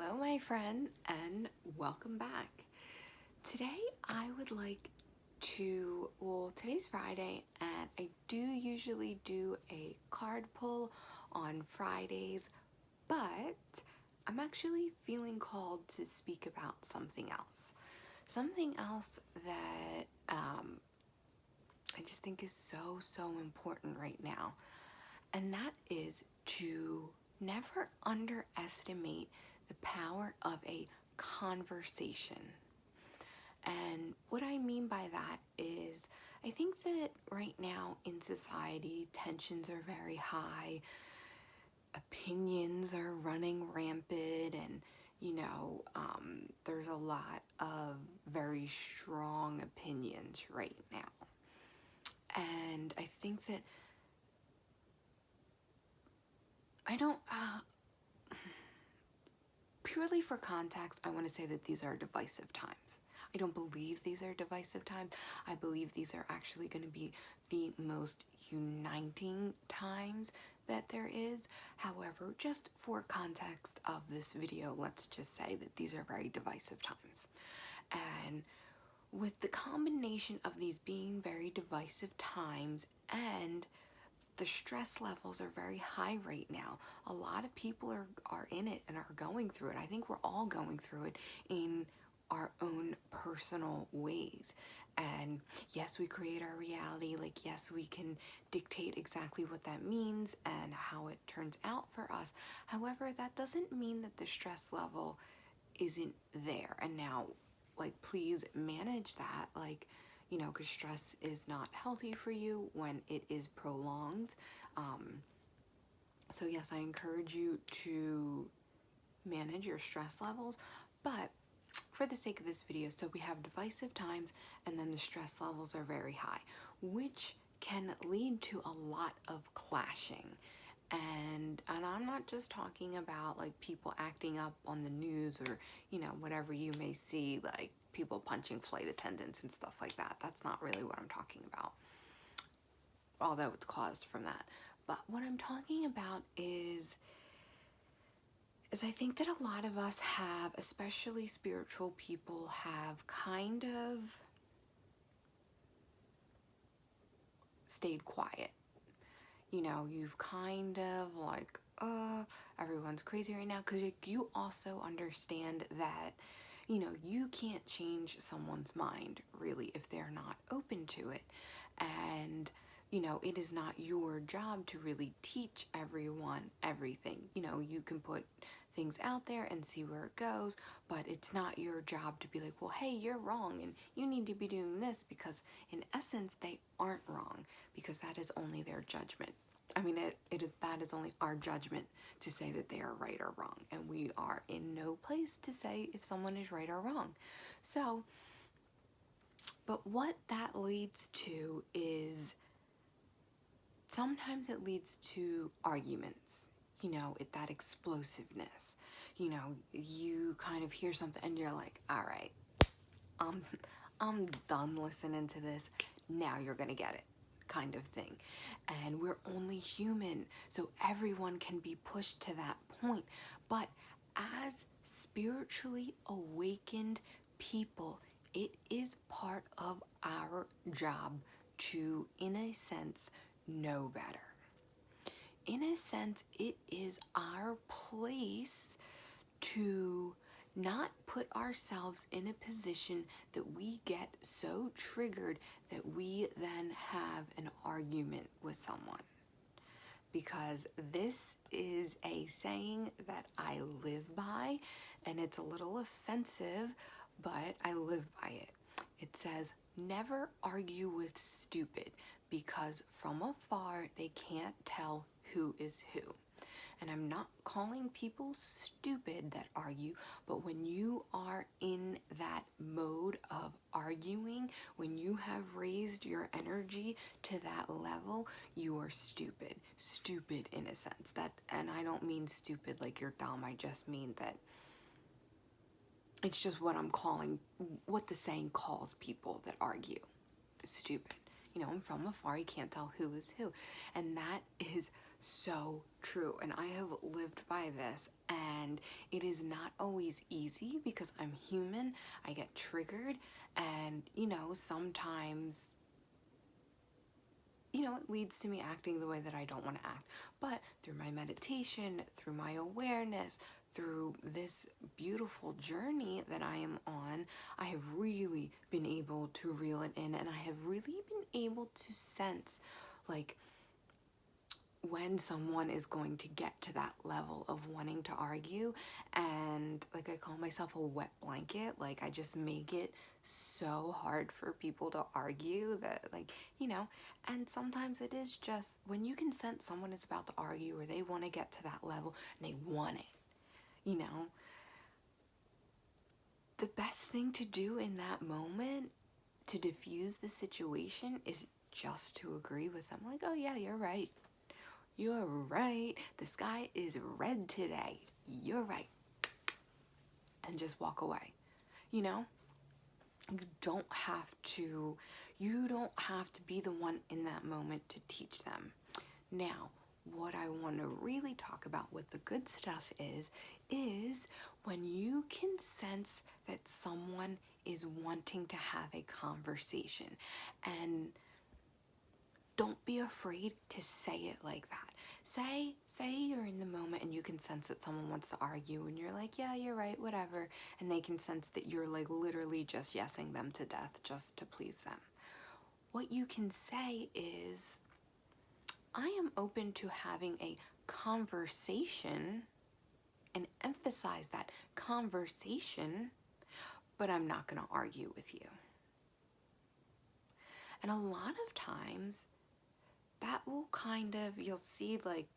Hello, my friend, and welcome back. Today, I would like today's Friday, and I do usually do a card pull on Fridays, but I'm actually feeling called to speak about something else. Something else that I just think is so important right now, and that is to never underestimate the power of a conversation. And what I mean by that is, I think that right now in society, tensions are very high, opinions are running rampant, and there's a lot of very strong opinions right now. And I think that I don't, purely for context, I want to say that these are divisive times. I don't believe these are divisive times. I believe these are actually going to be the most uniting times that there is. However, just for context of this video, let's just say that these are very divisive times. And with the combination of these being very divisive times and the stress levels are very high right now. A lot of people are in it and are going through it. I think we're all going through it in our own personal ways. And yes, we create our reality. Like, yes, we can dictate exactly what that means and how it turns out for us. However, that doesn't mean that the stress level isn't there. And now, like, please manage that. Because stress is not healthy for you when it is prolonged. So yes, I encourage you to manage your stress levels, but for the sake of this video, so we have divisive times and then the stress levels are very high, which can lead to a lot of clashing. And I'm not just talking about like people acting up on the news or, whatever you may see, like people punching flight attendants and stuff like that. That's not really what I'm talking about, although it's caused from that. But what I'm talking about is I think that a lot of us have, especially spiritual people, have kind of stayed quiet. You've kind of like, everyone's crazy right now, because you also understand that, you can't change someone's mind, really, if they're not open to it. And, it is not your job to really teach everyone everything. You can put things out there and see where it goes, but it's not your job to be like, well, hey, you're wrong and you need to be doing this, because in essence, they aren't wrong, because that is only their judgment. I mean, that is only our judgment to say that they are right or wrong, and we are in no place to say if someone is right or wrong. So, but what that leads to is sometimes it leads to arguments, that explosiveness. You kind of hear something and you're like, all right, I'm done listening to this. Now you're gonna get it, kind of thing. And we're only human, so everyone can be pushed to that point. But as spiritually awakened people, it is part of our job to, in a sense, know better. In a sense, it is our place to not put ourselves in a position that we get so triggered that we then have an argument with someone. Because this is a saying that I live by, and it's a little offensive, but I live by it. It says, never argue with stupid, because from afar they can't tell who is who. And I'm not calling people stupid that argue, but when you are in that mode of arguing, when you have raised your energy to that level, you are stupid. Stupid in a sense. And I don't mean stupid like you're dumb. I just mean that it's just what the saying calls people that argue. Stupid. I'm from afar, you can't tell who is who. And that is so true. And I have lived by this, and it is not always easy because I'm human. I get triggered, and, sometimes, it leads to me acting the way that I don't want to act. But through my meditation, through my awareness, through this beautiful journey that I am on, I have really been able to reel it in, and I have really been able to sense, like, when someone is going to get to that level of wanting to argue. And like, I call myself a wet blanket. Like, I just make it so hard for people to argue that, like, and sometimes it is just when you can sense someone is about to argue or they want to get to that level and they want it, the best thing to do in that moment to diffuse the situation is just to agree with them. Like, oh yeah, you're right. You're right. The sky is red today. You're right. And just walk away. You don't have to be the one in that moment to teach them. Now, what I want to really talk about, what the good stuff is when you can sense that someone is wanting to have a conversation, and don't be afraid to say it like that. Say you're in the moment and you can sense that someone wants to argue and you're like, yeah, you're right, whatever. And they can sense that you're like literally just yesing them to death just to please them. What you can say is, I am open to having a conversation, and emphasize that conversation, but I'm not going to argue with you. And a lot of times that will you'll see like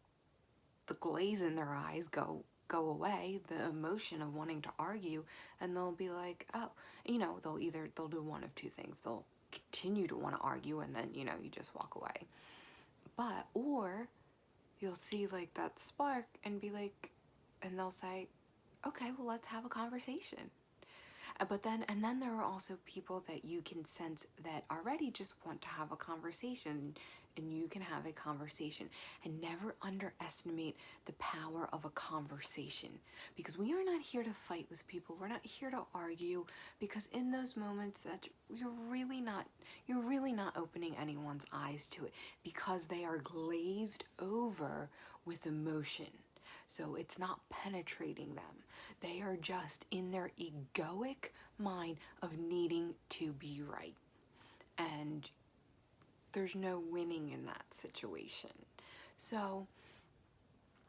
the glaze in their eyes go away, the emotion of wanting to argue, and they'll be like, oh, they'll do one of two things. They'll continue to want to argue, and then, you just walk away. Or you'll see like that spark and be like, and they'll say, okay, well, let's have a conversation. And then there are also people that you can sense that already just want to have a conversation, and you can have a conversation. And never underestimate the power of a conversation, because we are not here to fight with people. We're not here to argue, because in those moments that you're really not opening anyone's eyes to it, because they are glazed over with emotion. So it's not penetrating them. They are just in their egoic mind of needing to be right. And there's no winning in that situation. So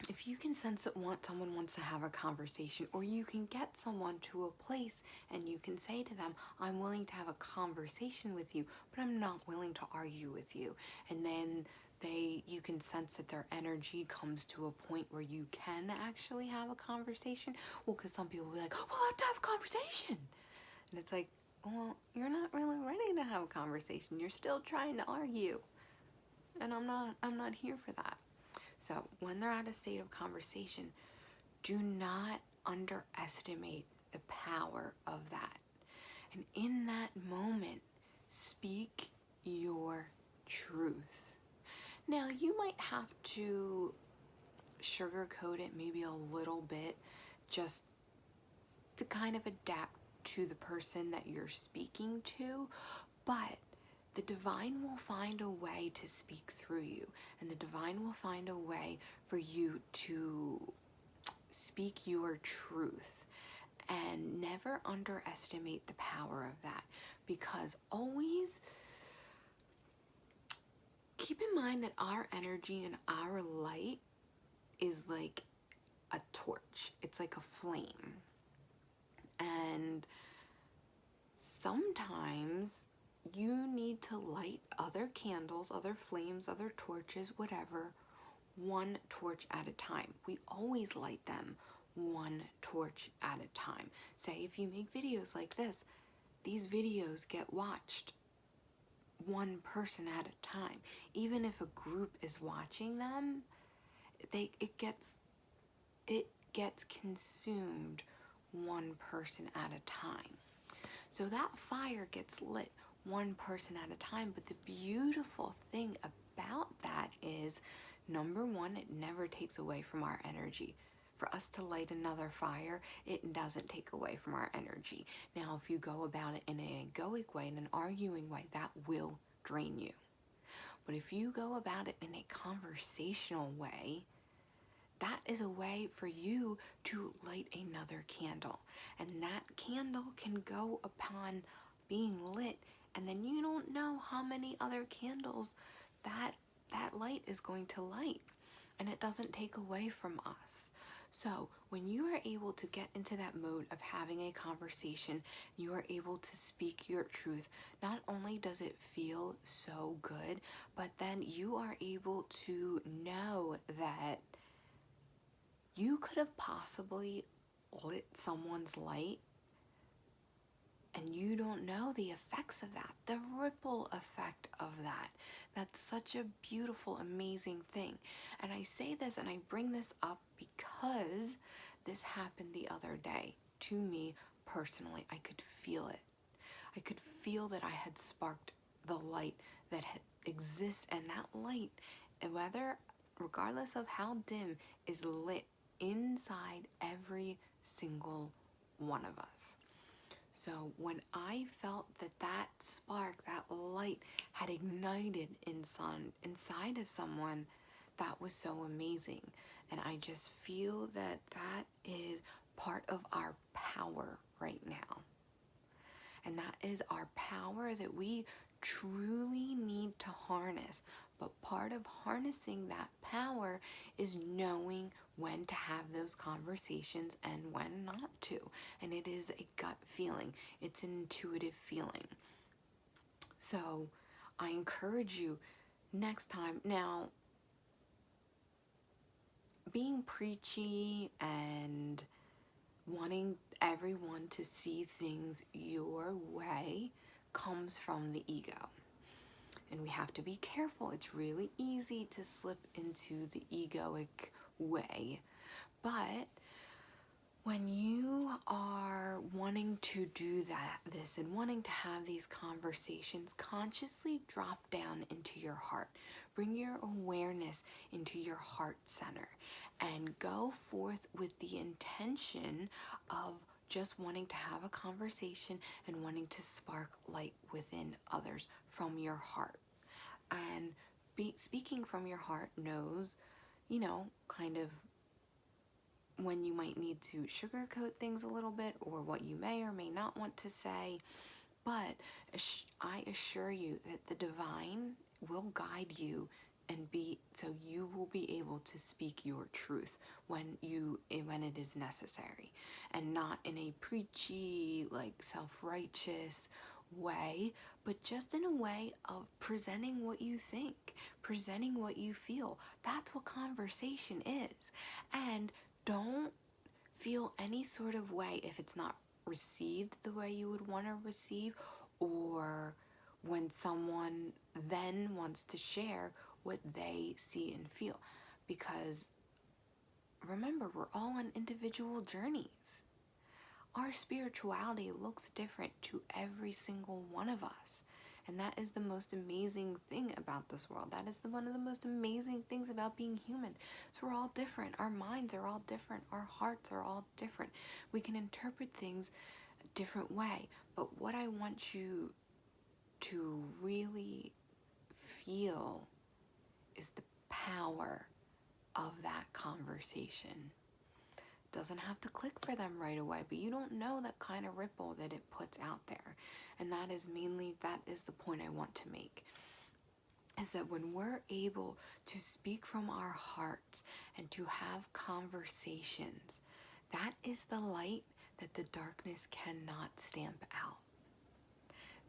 if you can sense that someone wants to have a conversation, or you can get someone to a place and you can say to them, I'm willing to have a conversation with you, but I'm not willing to argue with you. And then you can sense that their energy comes to a point where you can actually have a conversation. Well, because some people will be like, well, let's have a conversation. And it's like, well, you're not really ready to have a conversation. You're still trying to argue. And I'm not here for that. So when they're at a state of conversation, do not underestimate the power of that. And in that moment, speak your truth. Now, you might have to sugarcoat it maybe a little bit, just to kind of adapt to the person that you're speaking to, but the divine will find a way to speak through you, and the divine will find a way for you to speak your truth. And never underestimate the power of that, because always keep in mind that our energy and our light is like a torch. It's like a flame. And sometimes you need to light other candles, other flames, other torches, whatever, one torch at a time. We always light them one torch at a time. Say if you make videos like this, these videos get watched one person at a time. Even if a group is watching them, it gets consumed one person at a time. So that fire gets lit one person at a time. But the beautiful thing about that is, number one, it never takes away from our energy. For us to light another fire, it doesn't take away from our energy. Now, if you go about it in an egoic way, in an arguing way, that will drain you. But if you go about it in a conversational way, that is a way for you to light another candle. And that candle can go upon being lit, and then you don't know how many other candles that light is going to light. And it doesn't take away from us. So when you are able to get into that mode of having a conversation, you are able to speak your truth. Not only does it feel so good, but then you are able to know that you could have possibly lit someone's light, and you don't know the effects of that, the ripple effect of that. That's such a beautiful, amazing thing. And I say this and I bring this up because this happened the other day to me personally. I could feel it. I could feel that I had sparked the light that exists, and that light, regardless of how dim, is lit inside every single one of us. So when I felt that spark, that light had ignited inside of someone, that was so amazing. And I just feel that is part of our power right now. And that is our power that we truly need to harness. But part of harnessing that power is knowing when to have those conversations and when not to. And it is a gut feeling. It's an intuitive feeling. So I encourage you next time. Now, being preachy and wanting everyone to see things your way comes from the ego. And we have to be careful. It's really easy to slip into the egoic way. But when you are wanting to do this and wanting to have these conversations, consciously drop down into your heart. Bring your awareness into your heart center and go forth with the intention of just wanting to have a conversation and wanting to spark light within others from your heart. And speaking from your heart knows, kind of when you might need to sugarcoat things a little bit, or what you may or may not want to say. But I assure you that the divine will guide you, and so you will be able to speak your truth when it is necessary, and not in a preachy, like self-righteous way, but just in a way of presenting what you think, presenting what you feel. That's what conversation is. And don't feel any sort of way if it's not received the way you would want to receive, or when someone then wants to share what they see and feel. Because remember, we're all on individual journeys. Our spirituality looks different to every single one of us. And that is the most amazing thing about this world. That is one of the most amazing things about being human. So we're all different. Our minds are all different. Our hearts are all different. We can interpret things a different way. But what I want you to really feel is the power of that conversation. Doesn't have to click for them right away, but you don't know that kind of ripple that it puts out there. And that is the point I want to make, is that when we're able to speak from our hearts and to have conversations, that is the light that the darkness cannot stamp out.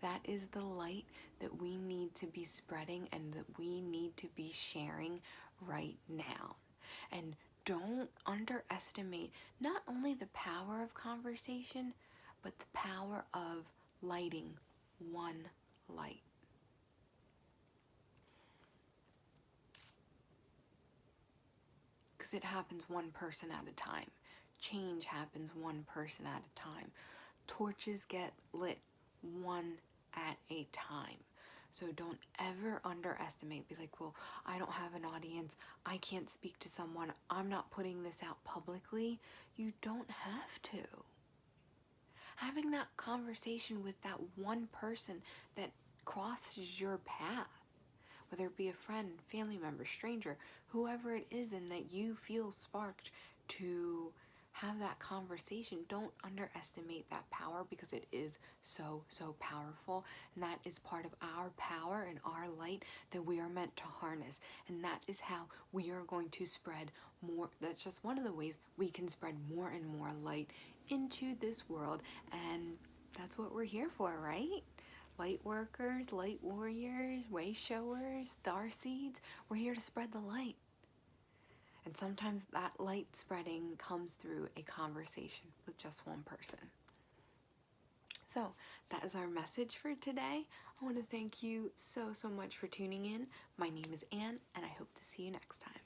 That is the light that we need to be spreading and that we need to be sharing right now. And don't underestimate not only the power of conversation, but the power of lighting one light. Because it happens one person at a time. Change happens one person at a time. Torches get lit one at a time. So don't ever underestimate. Be like, well, I don't have an audience. I can't speak to someone. I'm not putting this out publicly. You don't have to. Having that conversation with that one person that crosses your path, whether it be a friend, family member, stranger, whoever it is, and that you feel sparked to have that conversation. Don't underestimate that power, because it is so, so powerful. And that is part of our power and our light that we are meant to harness. And that is how we are going to spread more. That's just one of the ways we can spread more and more light into this world. And that's what we're here for, right? Light workers, light warriors, way showers, star seeds. We're here to spread the light. And sometimes that light spreading comes through a conversation with just one person. So that is our message for today. I want to thank you so, so much for tuning in. My name is Anne, and I hope to see you next time.